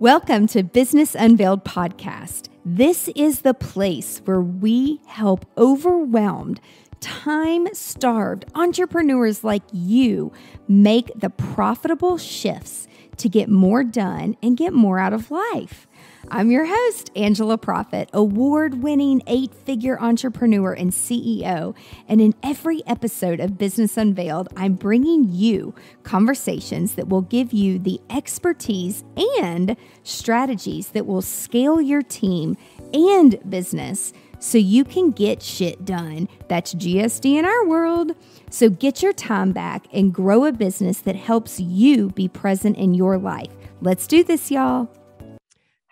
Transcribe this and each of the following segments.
Welcome to Business Unveiled Podcast. This is the place where we help overwhelmed, time-starved entrepreneurs like you make the profitable shifts to get more done and get more out of life. I'm your host, Angela Profit, award-winning 8-figure entrepreneur and CEO. And in every episode of Business Unveiled, I'm bringing you conversations that will give you the expertise and strategies that will scale your team and business so you can get shit done. That's GSD in our world. So get your time back and grow a business that helps you be present in your life. Let's do this, y'all.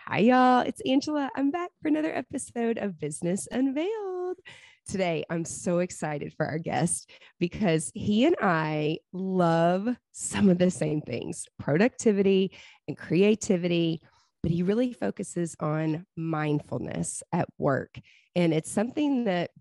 Hi, y'all. It's Angela. I'm back for another episode of Business Unveiled. Today, I'm so excited for our guest because he and I love some of the same things, productivity and creativity, but he really focuses on mindfulness at work. And it's something that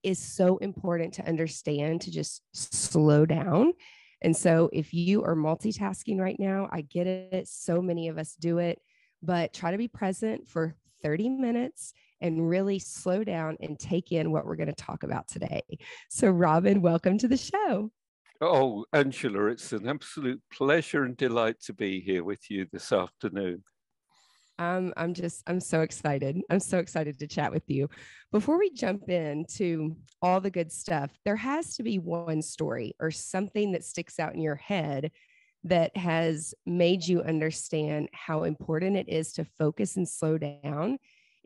is so important to understand, to just slow down. And so if you are multitasking right now, I get it. So many of us do it. But try to be present for 30 minutes and really slow down and take in what we're going to talk about today. So, Robin, welcome to the show. Oh, Angela, it's an absolute pleasure and delight to be here with you this afternoon. I'm so excited. I'm so excited to chat with you. Before we jump into all the good stuff, there has to be one story or something that sticks out in your head that has made you understand how important it is to focus and slow down.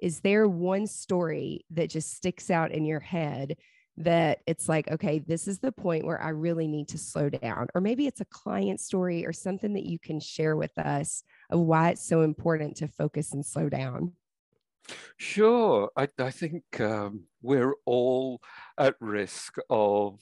Is there one story that just sticks out in your head that it's like, okay, this is the point where I really need to slow down? Or maybe it's a client story or something that you can share with us of why it's so important to focus and slow down. Sure. I think we're all at risk of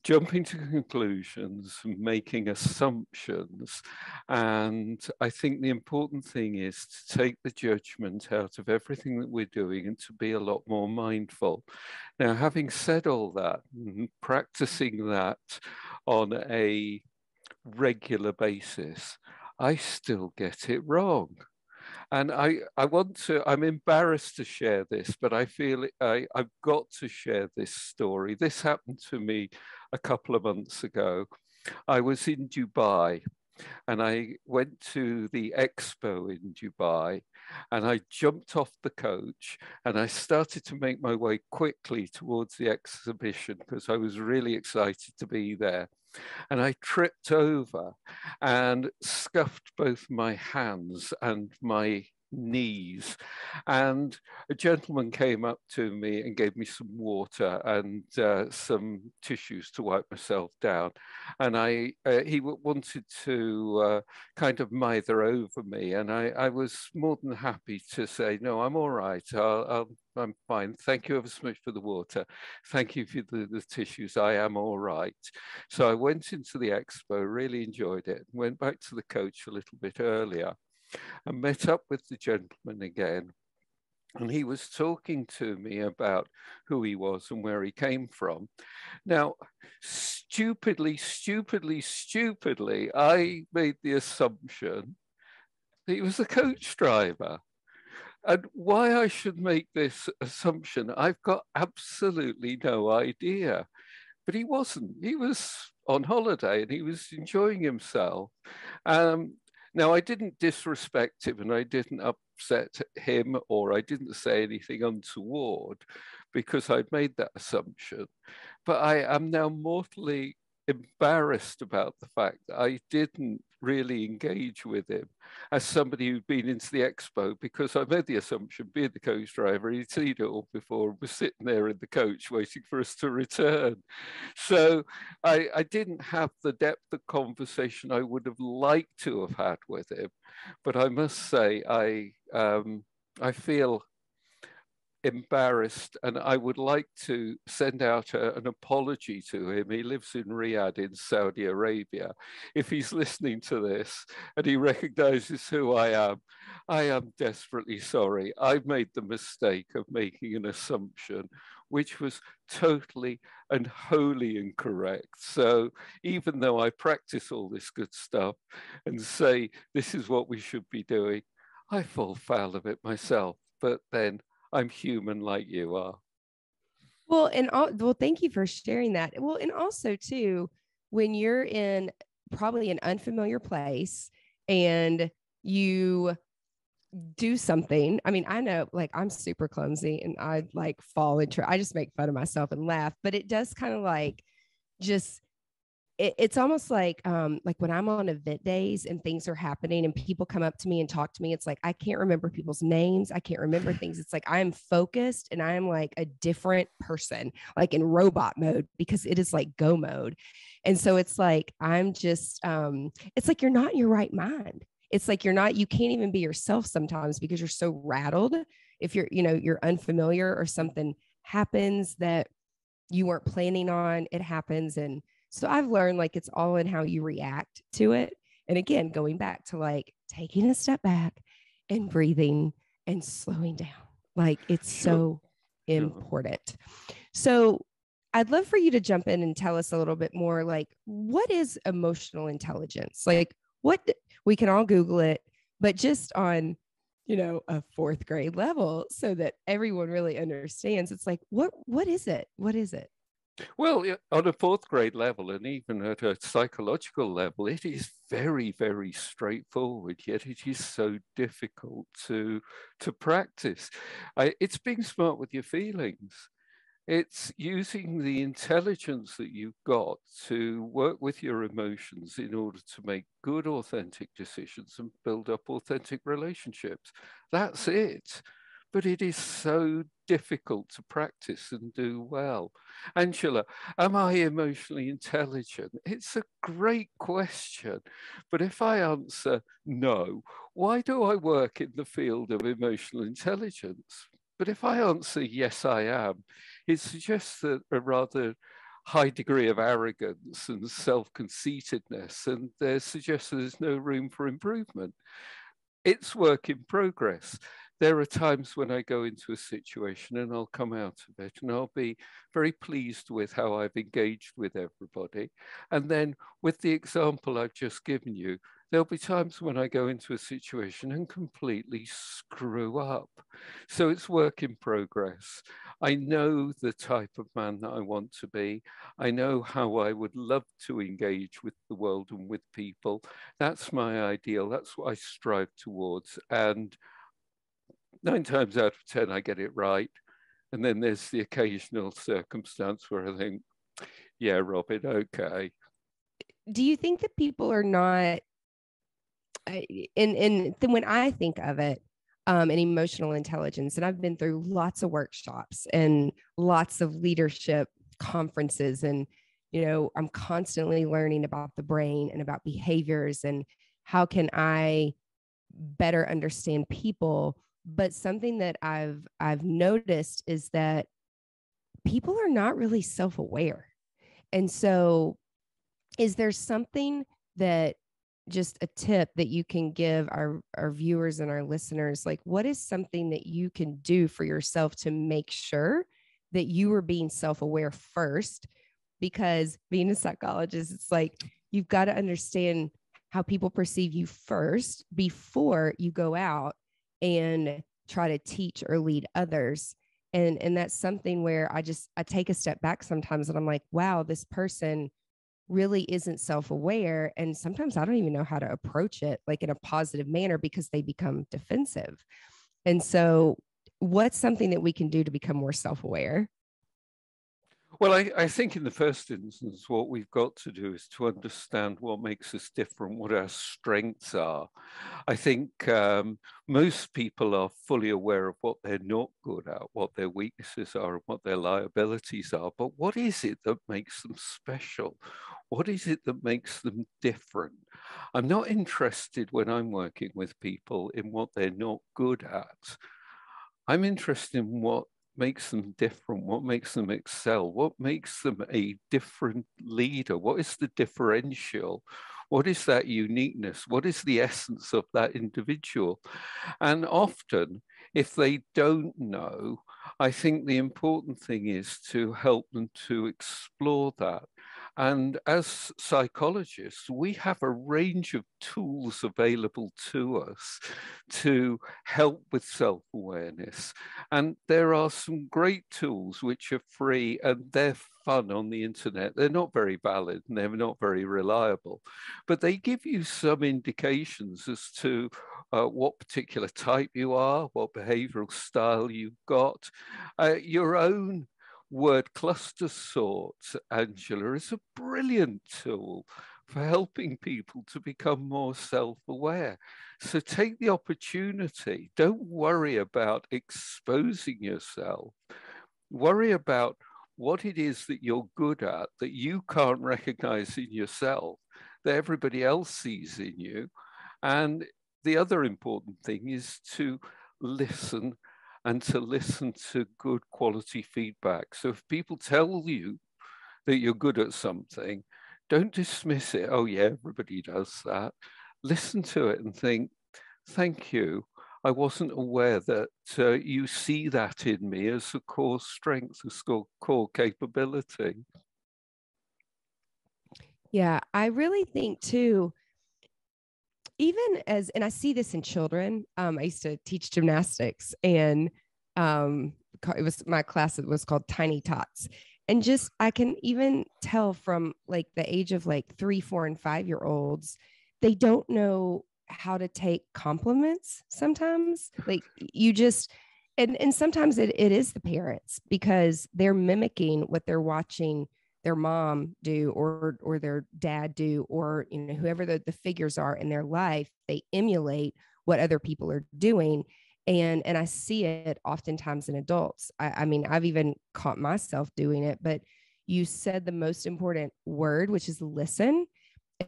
jumping to conclusions, making assumptions. And I think the important thing is to take the judgment out of everything that we're doing and to be a lot more mindful. Now, having said all that, practicing that on a regular basis, I still get it wrong. And I'm embarrassed to share this, but I feel I've got to share this story. This happened to me a couple of months ago. I was in Dubai and I went to the expo in Dubai and I jumped off the coach and I started to make my way quickly towards the exhibition because I was really excited to be there. And I tripped over and scuffed both my hands and my knees. And a gentleman came up to me and gave me some water and some tissues to wipe myself down. And he wanted to kind of mither over me. And I was more than happy to say, no, I'm all right. I'm fine. Thank you ever so much for the water. Thank you for the tissues. I am all right. So I went into the expo, really enjoyed it, went back to the coach a little bit earlier and met up with the gentleman again. And he was talking to me about who he was and where he came from. Now, stupidly, I made the assumption that he was a coach driver. And why I should make this assumption, I've got absolutely no idea. But he wasn't. He was on holiday and he was enjoying himself. Now, I didn't disrespect him and I didn't upset him or I didn't say anything untoward because I'd made that assumption. But I am now mortally embarrassed about the fact that I didn't really engage with him as somebody who'd been into the expo because I made the assumption, being the coach driver, he'd seen it all before and was sitting there in the coach waiting for us to return. So I didn't have the depth of conversation I would have liked to have had with him. But I must say, I feel embarrassed and I would like to send out an apology to him. He lives in Riyadh in Saudi Arabia. If he's listening to this and he recognizes who I am desperately sorry. I made the mistake of making an assumption which was totally and wholly incorrect. So even though I practice all this good stuff and say this is what we should be doing, I fall foul of it myself. But then I'm human like you are. Well, thank you for sharing that. Well, and also too, when you're in probably an unfamiliar place and you do something. I mean, I know like I'm super clumsy and I like fall and I just make fun of myself and laugh, but it does kind of like just it's almost like when I'm on event days and things are happening and people come up to me and talk to me, it's like I can't remember people's names. I can't remember things. It's like I'm focused and I'm like a different person, like in robot mode, because it is like go mode. And so it's like I'm just it's like you're not in your right mind. It's like you can't even be yourself sometimes because you're so rattled. If you're unfamiliar or something happens that you weren't planning on, it happens. And so I've learned like it's all in how you react to it. And again, going back to like taking a step back and breathing and slowing down. Like it's so important. So I'd love for you to jump in and tell us a little bit more, like, what is emotional intelligence? Like we can all Google it, but just on, a fourth grade level so that everyone really understands. It's like, what is it? What is it? Well, on a fourth grade level and even at a psychological level, it is very, very straightforward, yet it is so difficult to practice. It's being smart with your feelings. It's using the intelligence that you've got to work with your emotions in order to make good, authentic decisions and build up authentic relationships. That's it. But it is so difficult to practice and do well. Angela, am I emotionally intelligent? It's a great question. But if I answer no, why do I work in the field of emotional intelligence? But if I answer yes, I am, it suggests that a rather high degree of arrogance and self-conceitedness, and there suggests that there's no room for improvement. It's work in progress. There are times when I go into a situation and I'll come out of it and I'll be very pleased with how I've engaged with everybody. And then with the example I've just given you, there'll be times when I go into a situation and completely screw up. So it's work in progress. I know the type of man that I want to be. I know how I would love to engage with the world and with people. That's my ideal. That's what I strive towards. And 9 times out of 10, I get it right. And then there's the occasional circumstance where I think, yeah, Robin, okay. Do you think that people are not, when I think of it, and emotional intelligence, and I've been through lots of workshops and lots of leadership conferences, and, I'm constantly learning about the brain and about behaviors and how can I better understand people. But something that I've noticed is that people are not really self-aware. And so is there something that just a tip that you can give our viewers and our listeners? Like, what is something that you can do for yourself to make sure that you are being self-aware first? Because being a psychologist, it's like, you've got to understand how people perceive you first before you go out and try to teach or lead others. And that's something where I take a step back sometimes and I'm like, wow, this person really isn't self-aware. And sometimes I don't even know how to approach it like in a positive manner because they become defensive. And so what's something that we can do to become more self-aware? Well, I think in the first instance, what we've got to do is to understand what makes us different, what our strengths are. I think most people are fully aware of what they're not good at, what their weaknesses are, and what their liabilities are. But what is it that makes them special? What is it that makes them different? I'm not interested when I'm working with people in what they're not good at. I'm interested in what makes them different, what makes them excel, what makes them a different leader, what is the differential, what is that uniqueness, what is the essence of that individual. And often, if they don't know, I think the important thing is to help them to explore that. And as psychologists, we have a range of tools available to us to help with self-awareness. And there are some great tools which are free and they're fun on the internet. They're not very valid and they're not very reliable, but they give you some indications as to what particular type you are, what behavioral style you've got. Your own word cluster sort, Angela, is a brilliant tool for helping people to become more self-aware. So take the opportunity. Don't worry about exposing yourself. Worry about what it is that you're good at that you can't recognize in yourself, that everybody else sees in you. And the other important thing is to listen, and to listen to good quality feedback. So if people tell you that you're good at something, don't dismiss it. Oh yeah, everybody does that. Listen to it and think, thank you. I wasn't aware that you see that in me as a core strength, as a core capability. Yeah, I really think too, even as, and I see this in children. I used to teach gymnastics, and it was my class. It was called Tiny Tots, and just I can even tell from like the age of like 3, 4, and 5-year-olds, they don't know how to take compliments. Sometimes, like you just, and sometimes it is the parents, because they're mimicking what they're watching their mom do or their dad do, or whoever the figures are in their life. They emulate what other people are doing, and I see it oftentimes in adults. I mean, I've even caught myself doing it. But you said the most important word, which is listen.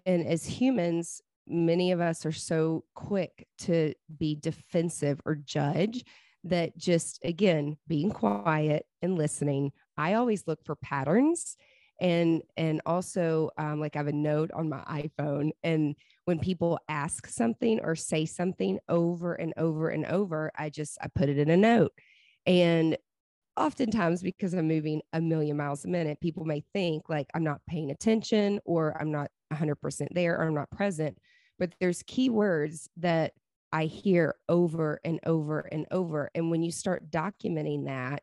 And as humans, many of us are so quick to be defensive or judge, that just, again, being quiet and listening. I always look for patterns. And also, like I have a note on my iPhone, and when people ask something or say something over and over and over, I put it in a note. And oftentimes, because I'm moving a million miles a minute, people may think like I'm not paying attention, or I'm not 100% there, or I'm not present. But there's key words that I hear over and over and over. And when you start documenting that,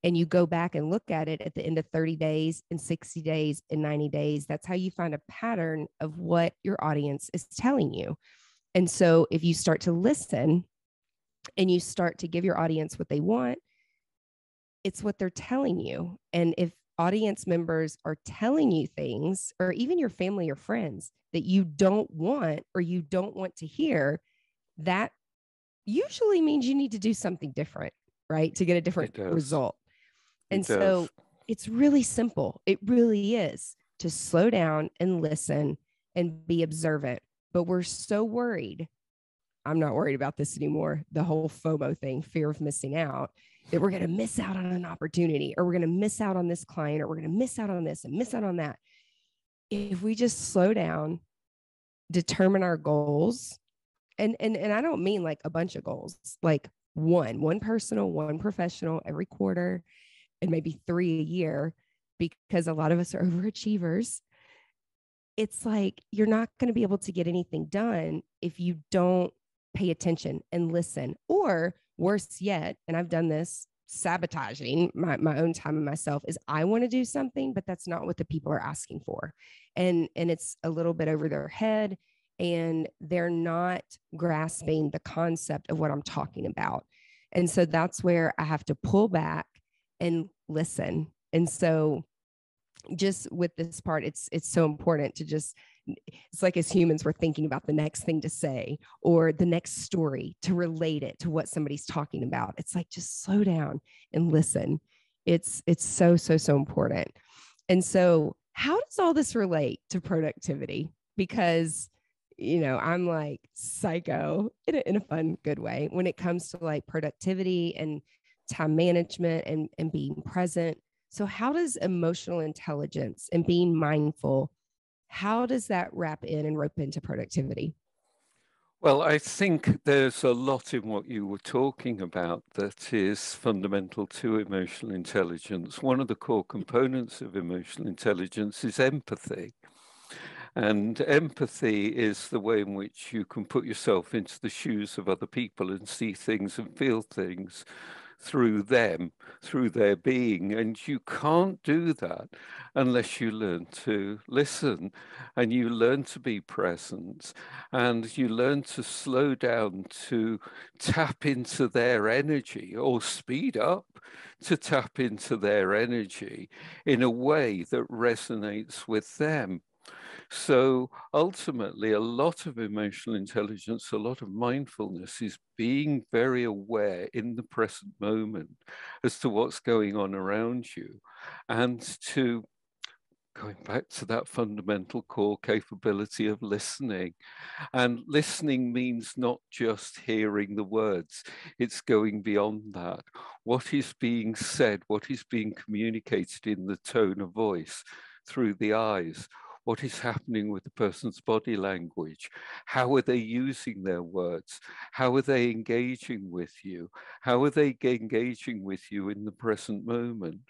and you go back and look at it at the end of 30 days and 60 days and 90 days, that's how you find a pattern of what your audience is telling you. And so if you start to listen and you start to give your audience what they want, it's what they're telling you. And if audience members are telling you things, or even your family or friends, that you don't want or you don't want to hear, that usually means you need to do something different, right? To get a different result. And so it's really simple. It really is, to slow down and listen and be observant. But we're so worried. I'm not worried about this anymore. The whole FOMO thing, fear of missing out, that we're going to miss out on an opportunity, or we're going to miss out on this client, or we're going to miss out on this and miss out on that. If we just slow down, determine our goals, and I don't mean like a bunch of goals, like one personal, one professional every quarter, and maybe 3 a year, because a lot of us are overachievers. It's like, you're not going to be able to get anything done if you don't pay attention and listen. Or worse yet, and I've done this, sabotaging my own time and myself, is I want to do something, but that's not what the people are asking for. And it's a little bit over their head, and they're not grasping the concept of what I'm talking about. And so that's where I have to pull back and listen. And so just with this part, it's so important to just, it's like as humans, we're thinking about the next thing to say or the next story to relate it to what somebody's talking about. It's like, just slow down and listen. It's so important. And so how does all this relate to productivity? Because, I'm like psycho in a fun, good way when it comes to like productivity and time management and being present. So how does emotional intelligence and being mindful, how does that wrap in and rope into productivity? Well, I think there's a lot in what you were talking about that is fundamental to emotional intelligence. One of the core components of emotional intelligence is empathy. And empathy is the way in which you can put yourself into the shoes of other people and see things and feel things through them, through their being. And you can't do that unless you learn to listen and you learn to be present and you learn to slow down, to tap into their energy, or speed up to tap into their energy in a way that resonates with them. So ultimately, a lot of emotional intelligence, a lot of mindfulness is being very aware in the present moment as to what's going on around you, and to going back to that fundamental core capability of listening. And listening means not just hearing the words, it's going beyond that. What is being said, what is being communicated in the tone of voice, through the eyes, what is happening with the person's body language, how are they using their words, how are they engaging with you, how are they engaging with you in the present moment.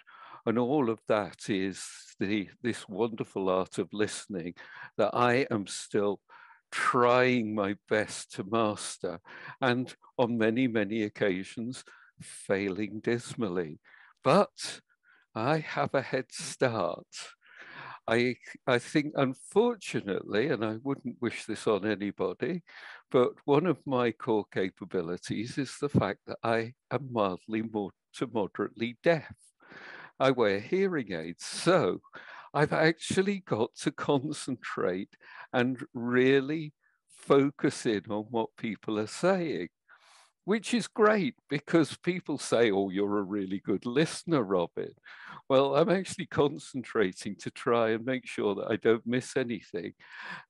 And all of that is this wonderful art of listening that I am still trying my best to master, and on many, many occasions, failing dismally. But I have a head start. I, I think, unfortunately, and I wouldn't wish this on anybody, but one of my core capabilities is the fact that I am mildly to moderately deaf. I wear hearing aids. So I've actually got to concentrate and really focus in on what people are saying, which is great because people say, oh, you're a really good listener, Robin. Well, I'm actually concentrating to try and make sure that I don't miss anything.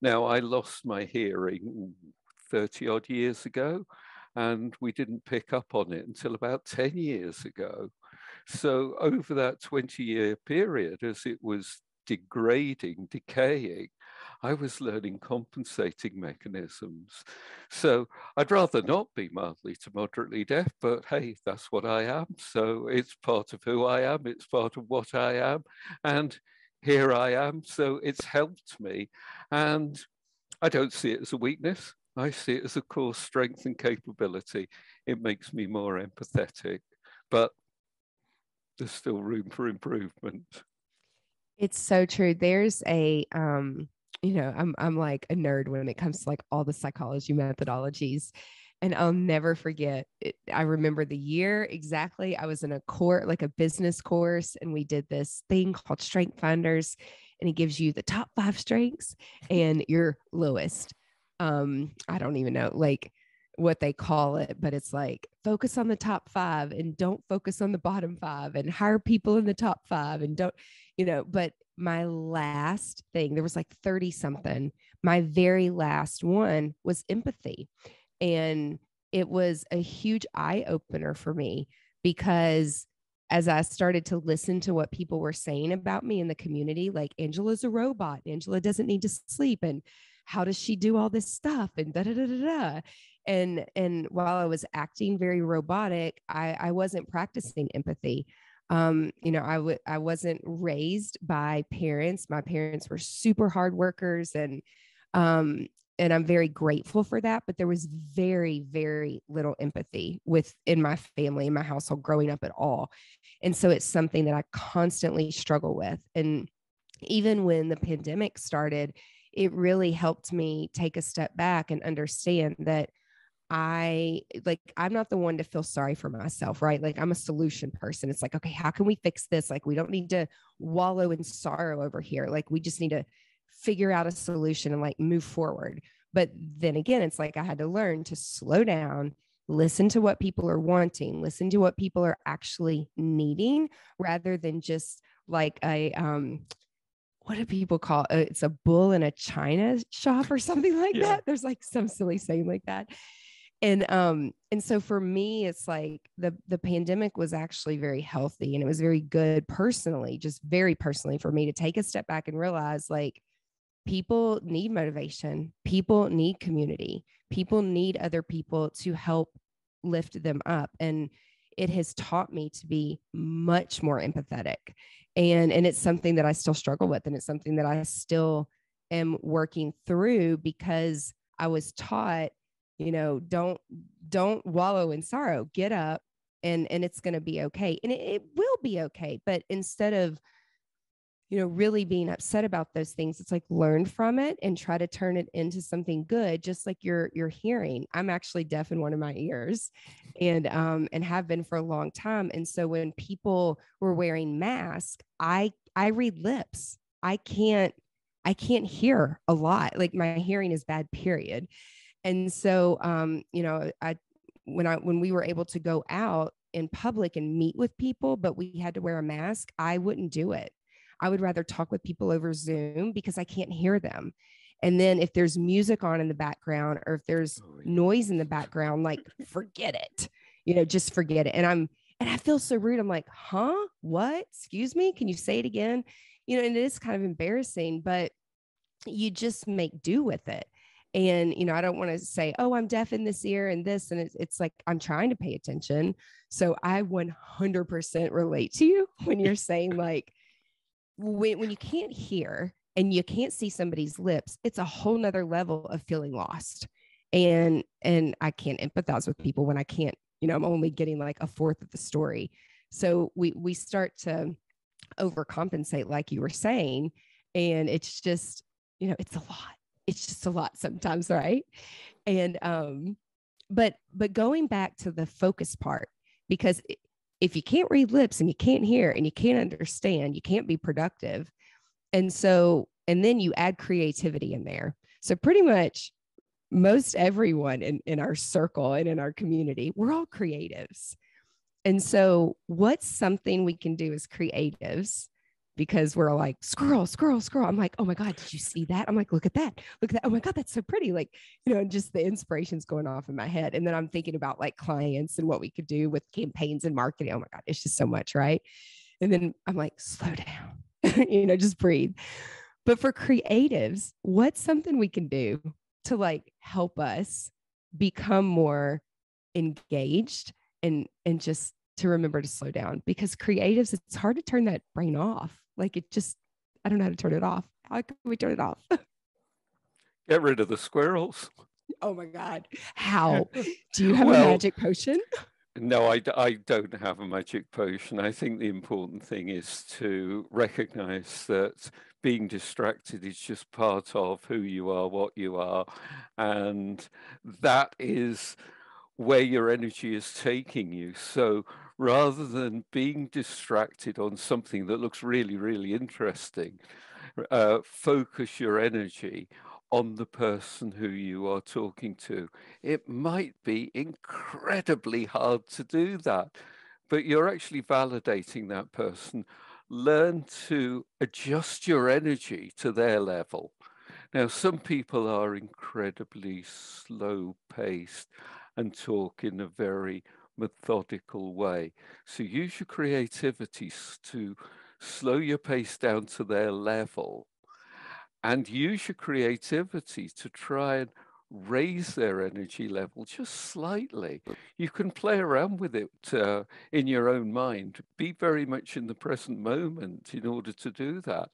Now, I lost my hearing 30 odd years ago, and we didn't pick up on it until about 10 years ago. So over that 20-year period, as it was degrading, decaying, I was learning compensating mechanisms. So I'd rather not be mildly to moderately deaf, but hey, that's what I am. So it's part of who I am. It's part of what I am. And here I am. So it's helped me. And I don't see it as a weakness. I see it as a core strength and capability. It makes me more empathetic. But there's still room for improvement. It's so true. There's a, I'm like a nerd when it comes to like all the psychology methodologies. And I'll never forget it. I remember the year exactly. I was in a course, like a business course, and we did this thing called Strength Finders, and it gives you the top 5 strengths and your lowest. I don't even know like what they call it, but it's like focus on the top 5 and don't focus on the bottom 5, and hire people in the top 5 and don't, but my last thing, there was like 30 something. My very last one was empathy. And it was a huge eye opener for me because as I started to listen to what people were saying about me in the community, like Angela's a robot, Angela doesn't need to sleep, and how does she do all this stuff, and da da da da da. And while I was acting very robotic, I wasn't practicing empathy. I wasn't raised by parents. My parents were super hard workers, and I'm very grateful for that. But there was very, very little empathy within my family, in my household growing up at all. And so it's something that I constantly struggle with. And even when the pandemic started, it really helped me take a step back and understand that I'm not the one to feel sorry for myself, right? Like I'm a solution person. It's like, okay, how can we fix this? Like, we don't need to wallow in sorrow over here. Like, we just need to figure out a solution and like move forward. But then again, it's like I had to learn to slow down, listen to what people are wanting, listen to what people are actually needing, rather than just like what do people call it? It's a bull in a china shop or something like that. There's like some silly saying like that. And so for me, it's like the pandemic was actually very healthy, and it was very good personally, just very personally for me to take a step back and realize like people need motivation. People need community. People need other people to help lift them up. And it has taught me to be much more empathetic. And it's something that I still struggle with. And it's something that I still am working through, because I was taught, don't wallow in sorrow, get up, and it's going to be okay. And it will be okay. But instead of, really being upset about those things, it's like, learn from it and try to turn it into something good. Just like your hearing. I'm actually deaf in one of my ears, and have been for a long time. And so when people were wearing masks, I read lips. I can't hear a lot. Like, my hearing is bad, period. And so, when we were able to go out in public and meet with people, but we had to wear a mask, I wouldn't do it. I would rather talk with people over Zoom because I can't hear them. And then if there's music on in the background, or if there's noise in the background, like, forget it, just forget it. And I feel so rude. I'm like, huh? What? Excuse me? Can you say it again? And it is kind of embarrassing, but you just make do with it. And, I don't want to say, oh, I'm deaf in this ear and this. And it's like, I'm trying to pay attention. So I 100% relate to you when you're saying, like, when you can't hear and you can't see somebody's lips, it's a whole nother level of feeling lost. And I can't empathize with people when I can't, I'm only getting like a fourth of the story. So we start to overcompensate, like you were saying. And it's just, it's a lot. It's just a lot sometimes. Right. And, but going back to the focus part, because if you can't read lips and you can't hear and you can't understand, you can't be productive. And then you add creativity in there. So pretty much most everyone in our circle and in our community, we're all creatives. And so what's something we can do as creatives? Because we're like, scroll. I'm like, oh my God, did you see that? I'm like, look at that. Oh my God, that's so pretty. Like, just the inspiration's going off in my head. And then I'm thinking about like clients and what we could do with campaigns and marketing. Oh my God, it's just so much, right? And then I'm like, slow down, just breathe. But for creatives, what's something we can do to like help us become more engaged and just to remember to slow down? Because creatives, it's hard to turn that brain off. Like, I don't know how to turn it off. How can we turn it off? Get rid of the squirrels. Oh my God. How? Do you have a magic potion? No, I don't have a magic potion. I think the important thing is to recognize that being distracted is just part of who you are, what you are. And that is where your energy is taking you. So rather than being distracted on something that looks really, really interesting, focus your energy on the person who you are talking to. It might be incredibly hard to do that, but you're actually validating that person. Learn to adjust your energy to their level. Now, some people are incredibly slow paced and talk in a very methodical way. So use your creativity to slow your pace down to their level, and use your creativity to try and raise their energy level just slightly. You can play around with it in your own mind. Be very much in the present moment in order to do that.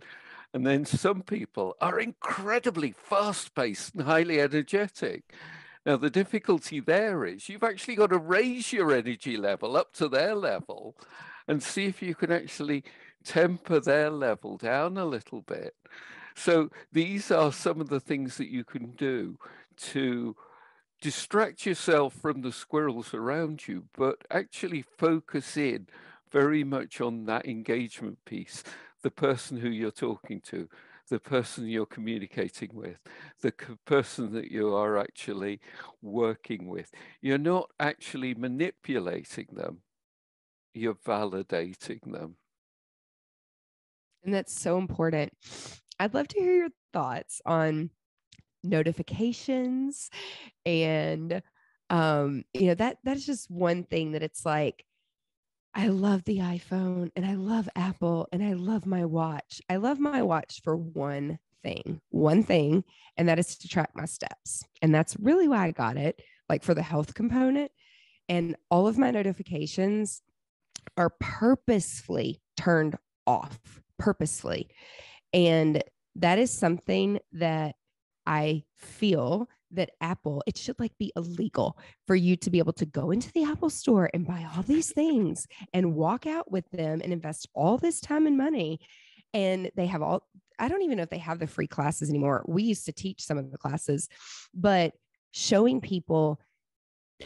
And then some people are incredibly fast-paced and highly energetic. Now, the difficulty there is you've actually got to raise your energy level up to their level and see if you can actually temper their level down a little bit. So these are some of the things that you can do to distract yourself from the squirrels around you, but actually focus in very much on that engagement piece, the person who you're talking to, the person you're communicating with, the person that you are actually working with. You're not actually manipulating them, you're validating them. And that's so important. I'd love to hear your thoughts on notifications and that's just one thing that it's like, I love the iPhone and I love Apple and I love my watch. I love my watch for one one thing, and that is to track my steps. And that's really why I got it, like for the health component. And all of my notifications are purposefully turned off, purposefully. And that is something that I feel that Apple, it should like be illegal for you to be able to go into the Apple store and buy all these things and walk out with them and invest all this time and money. And they have all, I don't even know if they have the free classes anymore. We used to teach some of the classes, but showing people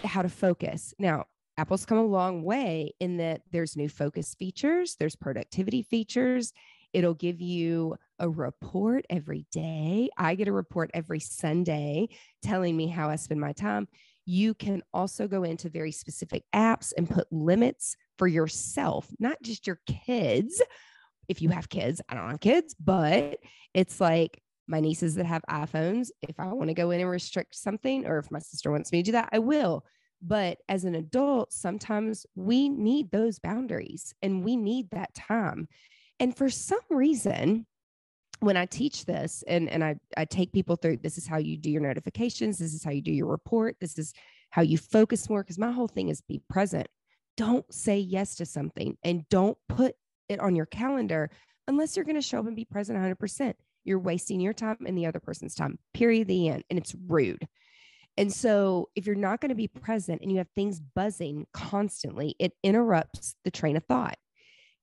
how to focus. Now, Apple's come a long way in that there's new focus features, there's productivity features. It'll give you a report every day. I get a report every Sunday telling me how I spend my time. You can also go into very specific apps and put limits for yourself, not just your kids. If you have kids, I don't have kids, but it's like my nieces that have iPhones. If I want to go in and restrict something, or if my sister wants me to do that, I will. But as an adult, sometimes we need those boundaries and we need that time. And for some reason, when I teach this and I take people through, this is how you do your notifications. This is how you do your report. This is how you focus more. Because my whole thing is be present. Don't say yes to something and don't put it on your calendar unless you're going to show up and be present 100%. You're wasting your time and the other person's time, period, the end. And it's rude. And so if you're not going to be present and you have things buzzing constantly, it interrupts the train of thought.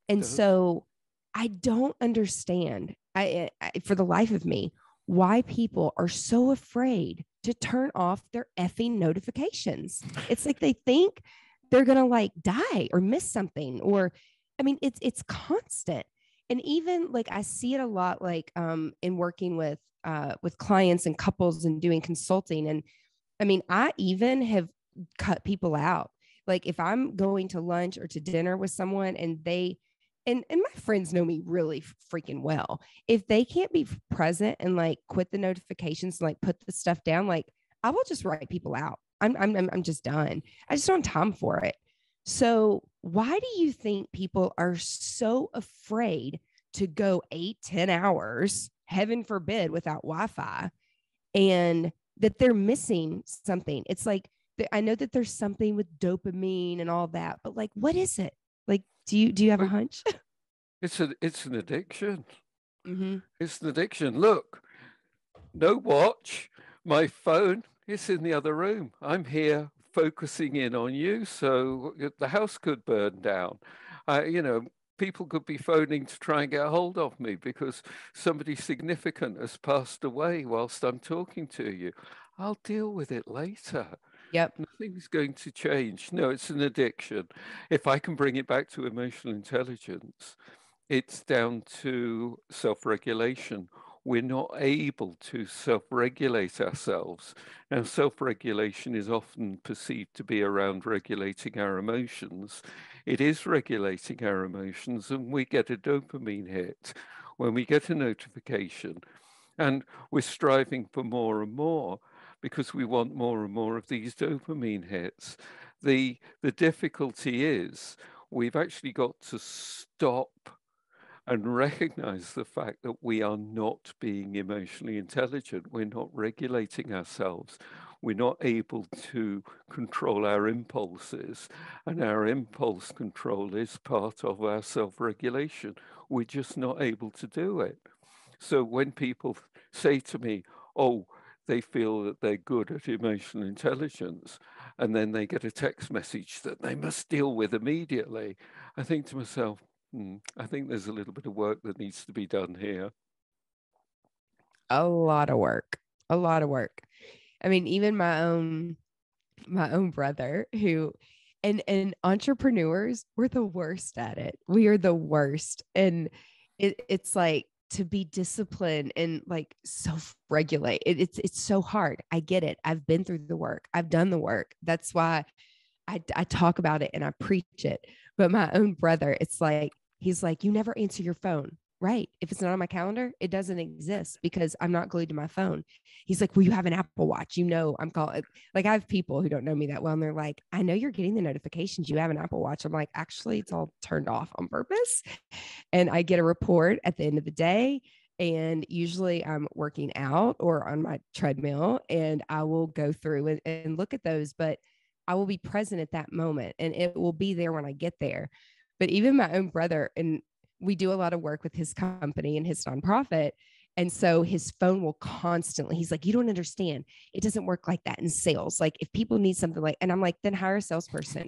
And so I don't understand, I for the life of me, why people are so afraid to turn off their effing notifications. It's like they think they're going to like die or miss something, or, I mean, it's constant. And even like, I see it a lot, like in working with clients and couples and doing consulting. And I mean, I even have cut people out. Like if I'm going to lunch or to dinner with someone and they, and my friends know me really freaking well. If they can't be present and like quit the notifications and like put the stuff down, like I will just write people out. I'm just done. I just don't have time for it. So why do you think people are so afraid to go 8-10 hours, heaven forbid, without Wi-Fi, and that they're missing something? It's like, I know that there's something with dopamine and all that, but like, what is it? Like, do you have a hunch? It's an addiction. Mm-hmm. It's an addiction. Look, no watch. My phone is in the other room. I'm here focusing in on you, so the house could burn down. People could be phoning to try and get a hold of me because somebody significant has passed away whilst I'm talking to you. I'll deal with it later. Yep. Nothing's going to change. No, it's an addiction. If I can bring it back to emotional intelligence, it's down to self-regulation. We're not able to self-regulate ourselves. Now, self-regulation is often perceived to be around regulating our emotions. It is regulating our emotions, and we get a dopamine hit when we get a notification. And we're striving for more and more because we want more and more of these dopamine hits. The difficulty is we've actually got to stop and recognize the fact that we are not being emotionally intelligent. We're not regulating ourselves. We're not able to control our impulses, and our impulse control is part of our self-regulation. We're just not able to do it. So when people say to me, oh, they feel that they're good at emotional intelligence, and then they get a text message that they must deal with immediately, I think to myself, I think there's a little bit of work that needs to be done here. A lot of work. A lot of work. I mean, even my own brother who, and entrepreneurs, we're the worst at it. We are the worst. And it's like to be disciplined and like self-regulate. It's so hard. I get it. I've been through the work. I've done the work. That's why I talk about it and I preach it. But my own brother, it's like, he's like, you never answer your phone, right? If it's not on my calendar, it doesn't exist because I'm not glued to my phone. He's like, well, you have an Apple Watch. I'm called, like, I have people who don't know me that well. And they're like, I know you're getting the notifications. You have an Apple Watch. I'm like, actually, it's all turned off on purpose. And I get a report at the end of the day. And usually I'm working out or on my treadmill, and I will go through and look at those, but I will be present at that moment and it will be there when I get there. But even my own brother, and we do a lot of work with his company and his nonprofit. And so his phone will constantly, he's like, you don't understand. It doesn't work like that in sales. Like if people need something like, and I'm like, then hire a salesperson.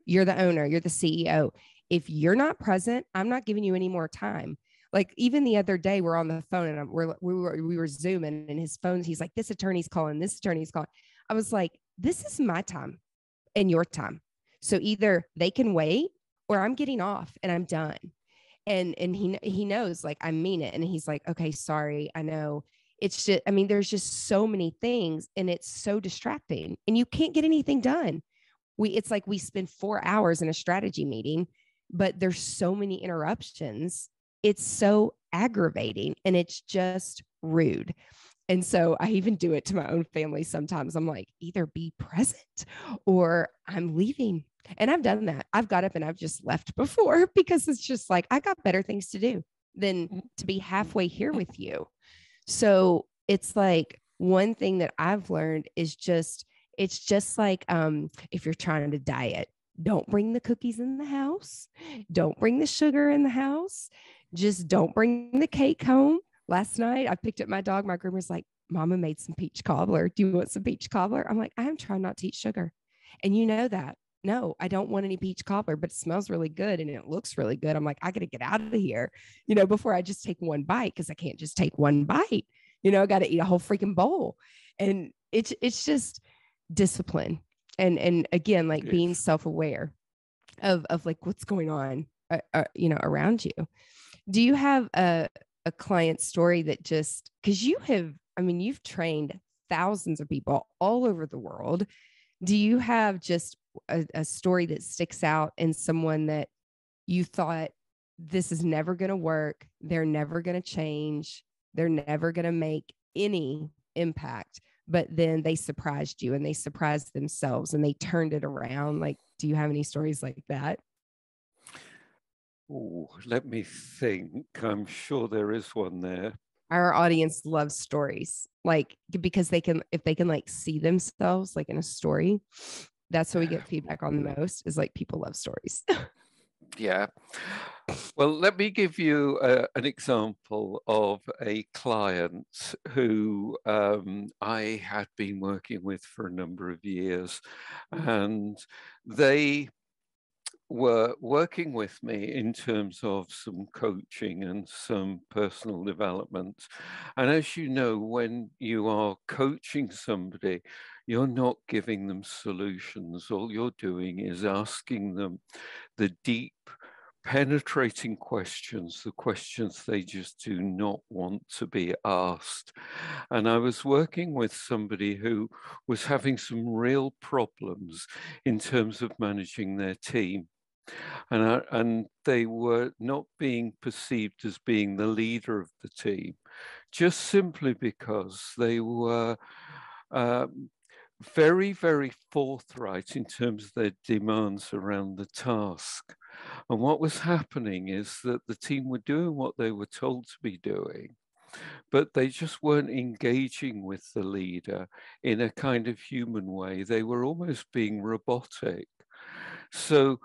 You're the owner, you're the CEO. If you're not present, I'm not giving you any more time. Like even the other day, we're on the phone and we were Zooming, and his phone, he's like, this attorney's calling, this attorney's calling. I was like, this is my time and your time. So either they can wait or I'm getting off and I'm done. And he knows, like, I mean it. And he's like, okay, sorry. I know. It's just, I mean, there's just so many things and it's so distracting and you can't get anything done. It's like we spend 4 hours in a strategy meeting, but there's so many interruptions. It's so aggravating and it's just rude. And so I even do it to my own family sometimes. I'm like, either be present or I'm leaving. And I've done that. I've got up and I've just left before because it's just like, I got better things to do than to be halfway here with you. So it's like one thing that I've learned is just, it's just like if you're trying to diet, don't bring the cookies in the house. Don't bring the sugar in the house. Just don't bring the cake home. Last night, I picked up my dog. My groomer's like, Mama made some peach cobbler. Do you want some peach cobbler? I'm like, I am trying not to eat sugar. And you know that. No, I don't want any peach cobbler, but it smells really good and it looks really good. I'm like, I got to get out of here, before I just take one bite, because I can't just take one bite. I got to eat a whole freaking bowl. And it's just discipline. And again, like being self-aware of like what's going on, around you. Do you have a client story that just, because you've trained thousands of people all over the world. Do you have just a story that sticks out in someone that you thought, this is never going to work, they're never going to change, they're never going to make any impact, but then they surprised you and they surprised themselves and they turned it around? Like, do you have any stories like that? Oh, let me think. I'm sure there is one there. Our audience loves stories, like, because if they can like see themselves like in a story, that's what we get feedback on the most, is like people love stories. Yeah. Well, let me give you an example of a client who I had been working with for a number of years, and they were working with me in terms of some coaching and some personal development. And as you know, when you are coaching somebody, you're not giving them solutions. All you're doing is asking them the deep, penetrating questions, the questions they just do not want to be asked. And I was working with somebody who was having some real problems in terms of managing their team. And they were not being perceived as being the leader of the team, just simply because they were very, very forthright in terms of their demands around the task. And what was happening is that the team were doing what they were told to be doing, but they just weren't engaging with the leader in a kind of human way. They were almost being robotic. So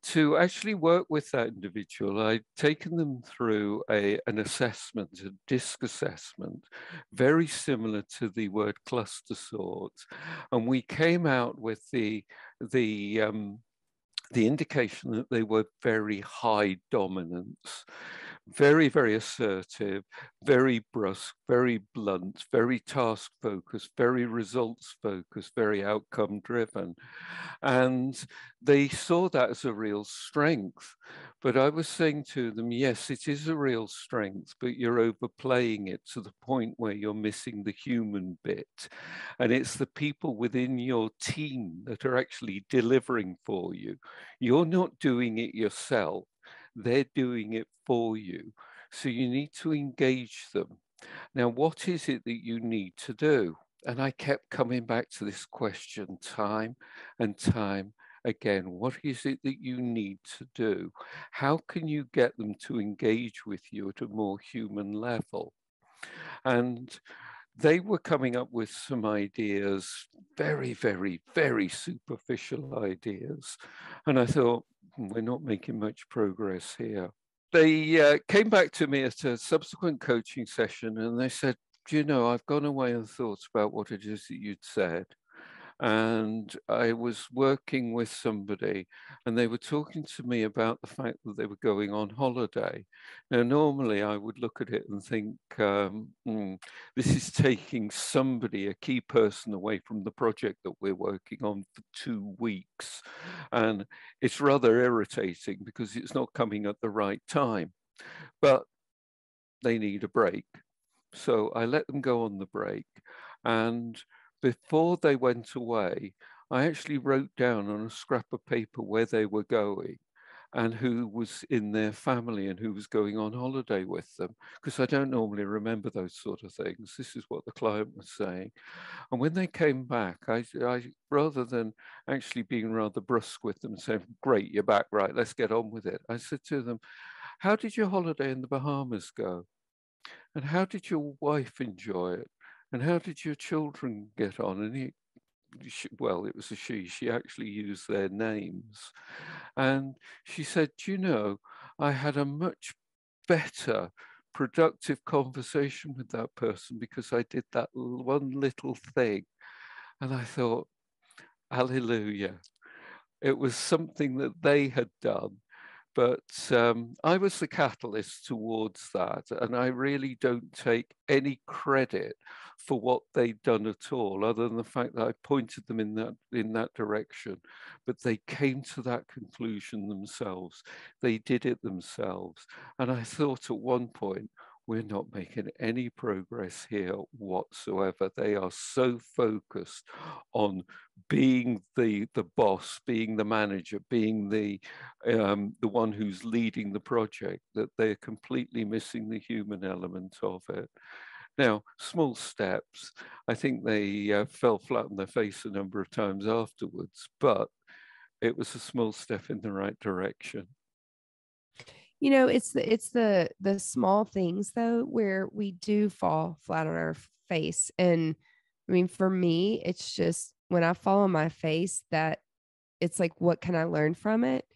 to actually work with that individual, I'd taken them through an assessment, a DISC assessment, very similar to the word cluster sort. And we came out with the indication that they were very high dominance, very, very assertive, very brusque, very blunt, very task focused, very results focused, very outcome driven. And they saw that as a real strength. But I was saying to them, yes, it is a real strength, but you're overplaying it to the point where you're missing the human bit. And it's the people within your team that are actually delivering for you. You're not doing it yourself. They're doing it for you. So you need to engage them. Now, what is it that you need to do? And I kept coming back to this question time and time again. What is it that you need to do? How can you get them to engage with you at a more human level? And they were coming up with some ideas, very, very, very superficial ideas. And I thought, we're not making much progress here. They came back to me at a subsequent coaching session and they said, do you know, I've gone away and thought about what it is that you'd said. And I was working with somebody and they were talking to me about the fact that they were going on holiday. Now, normally I would look at it and think, this is taking somebody, a key person, away from the project that we're working on for 2 weeks. And it's rather irritating because it's not coming at the right time, but they need a break. So I let them go on the break. And before they went away, I actually wrote down on a scrap of paper where they were going and who was in their family and who was going on holiday with them, because I don't normally remember those sort of things. This is what the client was saying. And when they came back, I rather than actually being rather brusque with them and saying, great, you're back, right, let's get on with it, I said to them, how did your holiday in the Bahamas go? And how did your wife enjoy it? And how did your children get on? And well, it was a she actually used their names. And she said, you know, I had a much better, productive conversation with that person because I did that one little thing. And I thought, hallelujah. It was something that they had done. But I was the catalyst towards that, and I really don't take any credit for what they'd done at all, other than the fact that I pointed them in that direction. But they came to that conclusion themselves. They did it themselves. And I thought at one point, we're not making any progress here whatsoever. They are so focused on being the boss, being the manager, being the one who's leading the project, that they're completely missing the human element of it. Now, small steps. I think they fell flat on their face a number of times afterwards, but it was a small step in the right direction. You know, it's the small things though where we do fall flat on our face. And I mean, for me, it's just when I fall on my face that it's like, what can I learn from it?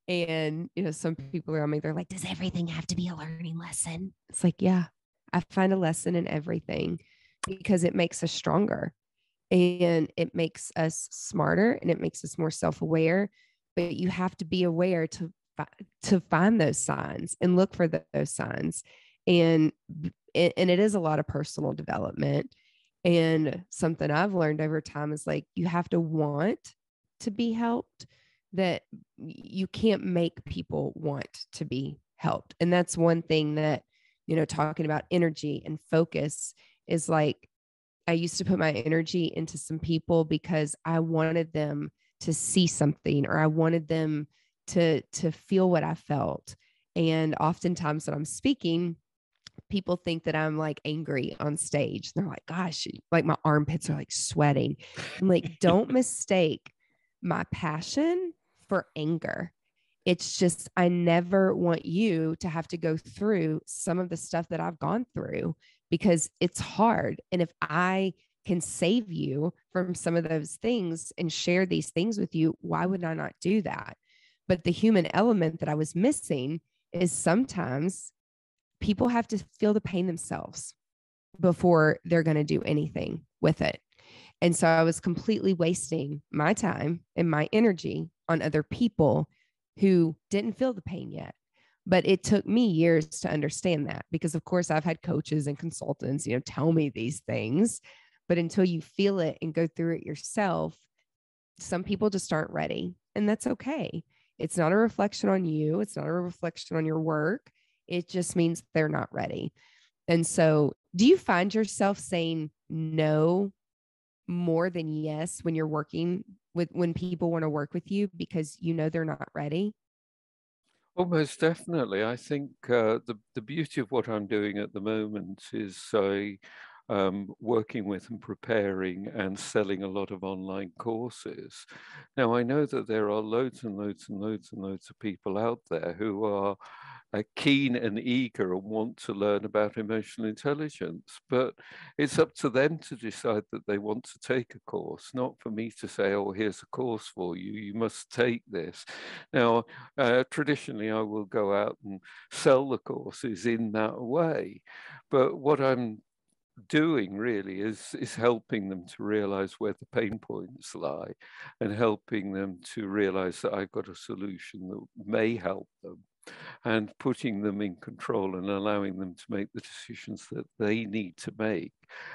And, you know, some people around me, they're like, does everything have to be a learning lesson? It's like, yeah, I find a lesson in everything because it makes us stronger and it makes us smarter and it makes us more self-aware. But you have to be aware to find those signs and look for those signs. And it is a lot of personal development. And something I've learned over time is like, you have to want to be helped, that you can't make people want to be helped. And that's one thing that, you know, talking about energy and focus is like, I used to put my energy into some people because I wanted them to see something, or I wanted them to feel what I felt. And oftentimes when I'm speaking, people think that I'm like angry on stage. They're like, gosh, like my armpits are like sweating. I'm like, don't mistake my passion for anger. It's just, I never want you to have to go through some of the stuff that I've gone through because it's hard. And if I can save you from some of those things and share these things with you, why would I not do that? But the human element that I was missing is sometimes people have to feel the pain themselves before they're going to do anything with it. And so I was completely wasting my time and my energy on other people who didn't feel the pain yet. But it took me years to understand that because, of course, I've had coaches and consultants, you know, tell me these things. But until you feel it and go through it yourself, some people just aren't ready. And that's okay. It's not a reflection on you. It's not a reflection on your work. It just means they're not ready. And so do you find yourself saying no more than yes when you're working with, when people want to work with you because you know they're not ready? Oh, most definitely. I think the beauty of what I'm doing at the moment is working with and preparing and selling a lot of online courses. Now, I know that there are loads and loads and loads and loads of people out there who are keen and eager and want to learn about emotional intelligence, but it's up to them to decide that they want to take a course, not for me to say, oh, here's a course for you, you must take this. Now, traditionally, I will go out and sell the courses in that way, but what I'm doing really is helping them to realize where the pain points lie and helping them to realize that I've got a solution that may help them, and putting them in control and allowing them to make the decisions that they need to make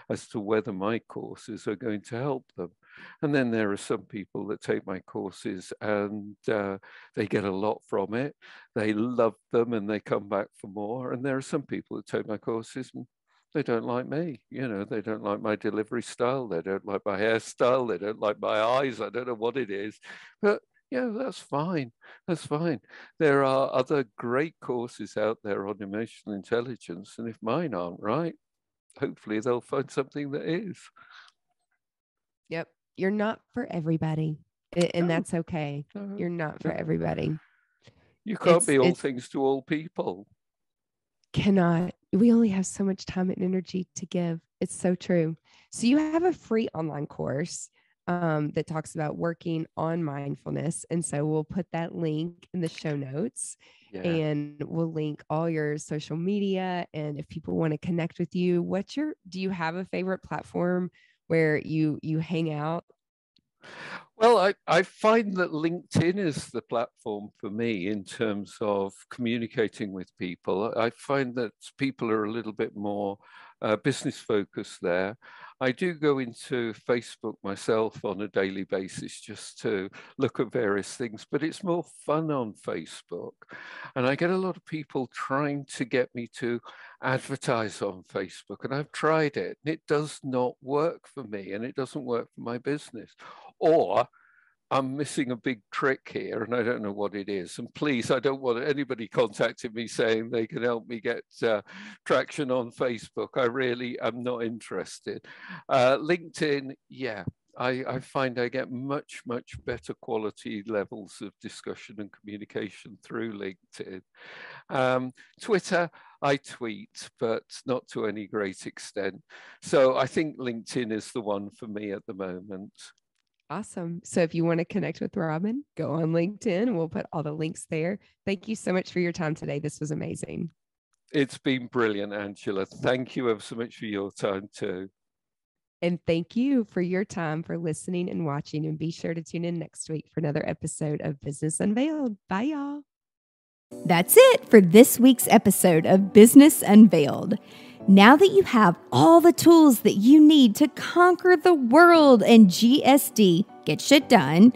as to whether my courses are going to help them. And then there are some people that take my courses and they get a lot from it. They love them and they come back for more. And there are some people that take my courses and they don't like me, they don't like my delivery style, they don't like my hairstyle, they don't like my eyes, I don't know what it is, but yeah, that's fine. That's fine. There are other great courses out there on emotional intelligence, and if mine aren't right, hopefully they'll find something that is. Yep. You're not for everybody, and that's okay. You're not for everybody. You can't be all things to all people. Cannot. We only have so much time and energy to give. It's so true. So you have a free online course that talks about working on mindfulness. And so we'll put that link in the show notes, and we'll link all your social media. And if people want to connect with you, do you have a favorite platform where you hang out? Well, I find that LinkedIn is the platform for me in terms of communicating with people. I find that people are a little bit more business focused there. I do go into Facebook myself on a daily basis just to look at various things, but it's more fun on Facebook. And I get a lot of people trying to get me to advertise on Facebook, and I've tried it, and it does not work for me, and it doesn't work for my business. Or I'm missing a big trick here and I don't know what it is. And please, I don't want anybody contacting me saying they can help me get traction on Facebook. I really am not interested. LinkedIn, yeah, I find I get much, much better quality levels of discussion and communication through LinkedIn. Twitter, I tweet, but not to any great extent. So I think LinkedIn is the one for me at the moment. Awesome. So if you want to connect with Robin, go on LinkedIn and we'll put all the links there. Thank you so much for your time today. This was amazing. It's been brilliant, Angela. Thank you ever so much for your time too. And thank you for your time for listening and watching. And be sure to tune in next week for another episode of Business Unveiled. Bye, y'all. That's it for this week's episode of Business Unveiled. Now that you have all the tools that you need to conquer the world and GSD, get shit done,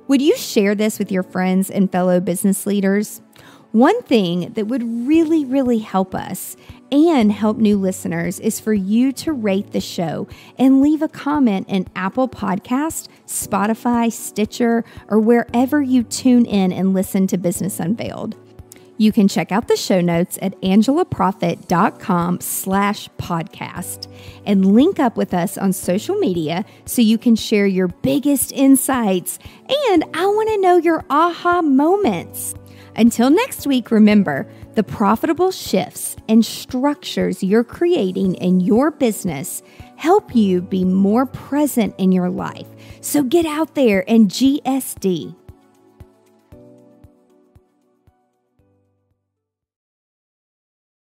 would you share this with your friends and fellow business leaders? One thing that would really, really help us and help new listeners is for you to rate the show and leave a comment in Apple Podcast, Spotify, Stitcher, or wherever you tune in and listen to Business Unveiled. You can check out the show notes at angelaprofit.com/podcast and link up with us on social media so you can share your biggest insights. And I want to know your aha moments. Until next week, remember, the profitable shifts and structures you're creating in your business help you be more present in your life. So get out there and GSD.